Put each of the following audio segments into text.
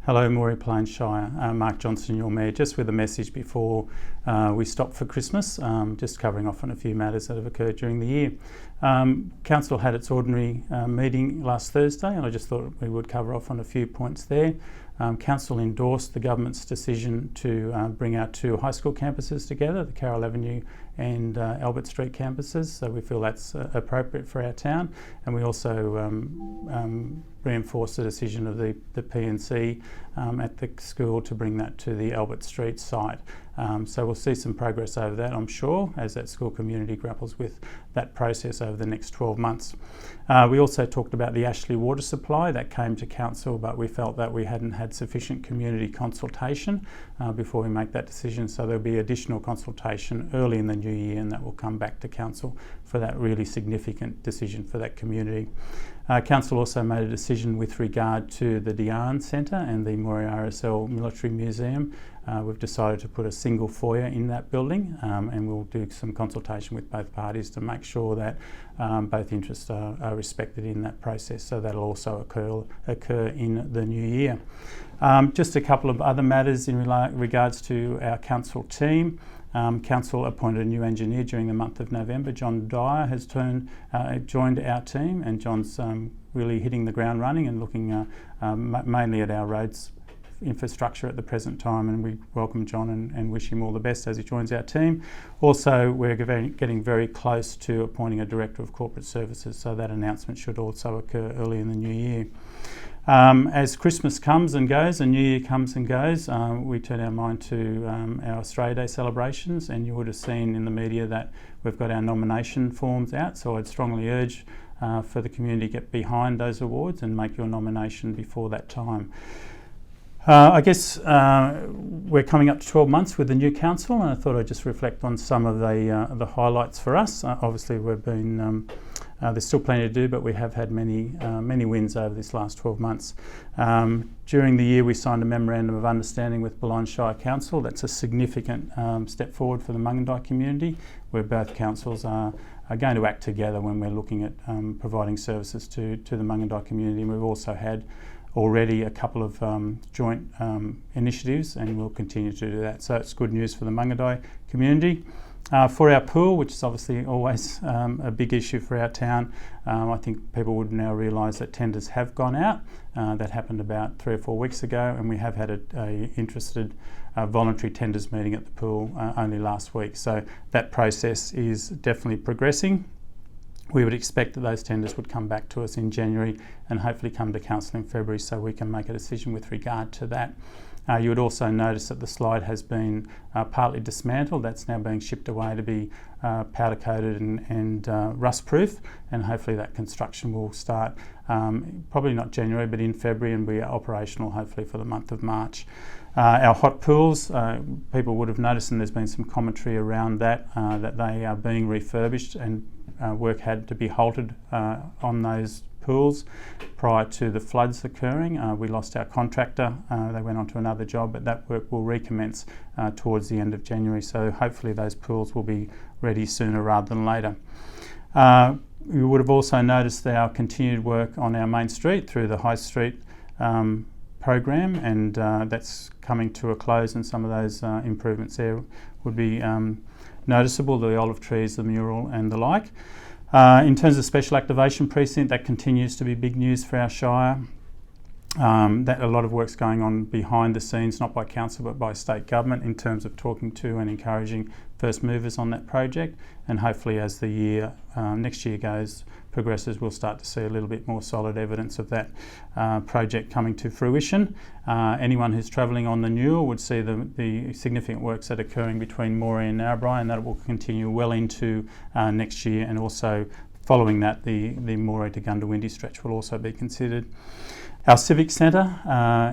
Hello, Moree Plains Shire. Mark Johnson, your Mayor. Just with a message before we stop for Christmas, just covering off on a few matters that have occurred during the year. Council had its ordinary meeting last Thursday, and I just thought we would cover off on a few points there. Council endorsed the government's decision to bring our two high school campuses together, the Carroll Avenue and Albert Street campuses, so we feel that's appropriate for our town. And we also reinforced the decision of the P&C at the school to bring that to the Albert Street site. So we'll see some progress over that, I'm sure, as that school community grapples with that process over the next 12 months. We also talked about the Ashley water supply that came to council, but we felt that we hadn't had sufficient community consultation before we make that decision. So there'll be additional consultation early in the new year, and that will come back to council for that really significant decision for that community. Council also made a decision with regard to the Diane Centre and the Moree RSL Military Museum. We've decided to put a single foyer in that building, and we'll do some consultation with both parties to make sure that both interests are respected in that process. So that'll also occur in the new year. Just a couple of other matters in regards to our council team. Council appointed a new engineer during the month of November. John Dyer has joined our team, and John's really hitting the ground running and looking mainly at our roads infrastructure at the present time, and we welcome John and wish him all the best as he joins our team. Also, we're getting very close to appointing a Director of Corporate Services, so that announcement should also occur early in the new year. As Christmas comes and goes and New Year comes and goes, we turn our mind to our Australia Day celebrations, and you would have seen in the media that we've got our nomination forms out, so I'd strongly urge for the community to get behind those awards and make your nomination before that time. I guess we're coming up to 12 months with the new council, and I thought I'd just reflect on some of the highlights for us. Obviously, we've been there's still plenty to do, but we have had many wins over this last 12 months. During the year, we signed a memorandum of understanding with Balonne Shire Council. That's a significant step forward for the Mungindai community, where both councils are going to act together when we're looking at providing services to the Mungindai community. And we've also had already a couple of joint initiatives, and we'll continue to do that. So it's good news for the Mungindai community. For our pool, which is obviously always a big issue for our town, I think people would now realise that tenders have gone out. That happened about 3 or 4 weeks ago, and we have had a interested voluntary tenders meeting at the pool only last week. So that process is definitely progressing. We would expect that those tenders would come back to us in January and hopefully come to council in February, so we can make a decision with regard to that. You would also notice that the slide has been partly dismantled. That's now being shipped away to be powder coated and rust proof, and hopefully that construction will start probably not January but in February, and be operational hopefully for the month of March. Our hot pools, people would have noticed, and there's been some commentary around that, that they are being refurbished, and work had to be halted on those pools prior to the floods occurring. We lost our contractor, they went on to another job, but that work will recommence towards the end of January, so hopefully those pools will be ready sooner rather than later. You would have also noticed our continued work on our main street through the High Street program, and that's coming to a close, and some of those improvements there would be noticeable, the olive trees, the mural and the like. In terms of Special Activation Precinct, that continues to be big news for our shire. That a lot of work's going on behind the scenes, not by council but by state government, in terms of talking to and encouraging first movers on that project, and hopefully as the year next year progresses, we'll start to see a little bit more solid evidence of that project coming to fruition. Anyone who's travelling on the Newell would see the significant works that are occurring between Moree and Narrabri, and that will continue well into next year, and also following that the Moree to Goondiwindi stretch will also be considered. Our Civic Centre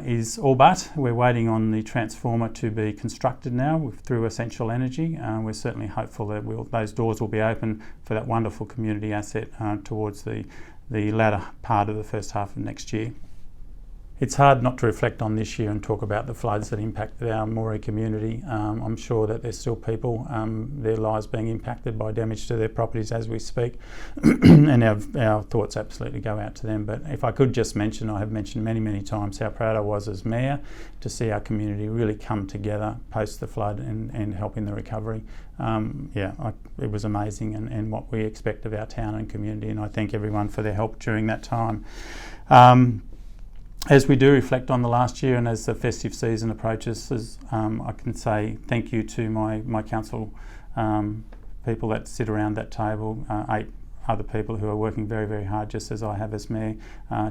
is all but. We're waiting on the transformer to be constructed now through Essential Energy. We're certainly hopeful that those doors will be open for that wonderful community asset towards the latter part of the first half of next year. It's hard not to reflect on this year and talk about the floods that impacted our Moree community. I'm sure that there's still people, their lives being impacted by damage to their properties as we speak, and our thoughts absolutely go out to them. But if I could just mention, I have mentioned many times how proud I was as Mayor to see our community really come together post the flood and help in the recovery. It was amazing and what we expect of our town and community, and I thank everyone for their help during that time. As we do reflect on the last year and as the festive season approaches, I can say thank you to my council people that sit around that table, 8 other people who are working very hard, just as I have as Mayor,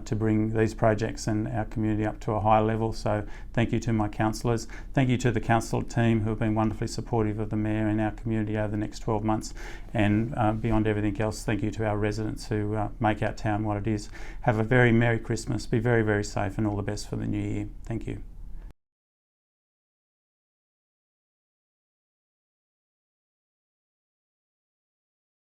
to bring these projects and our community up to a higher level. So thank you to my councillors. Thank you to the council team who have been wonderfully supportive of the Mayor and our community over the next 12 months. And beyond everything else, thank you to our residents who make our town what it is. Have a very Merry Christmas. Be very safe and all the best for the new year. Thank you.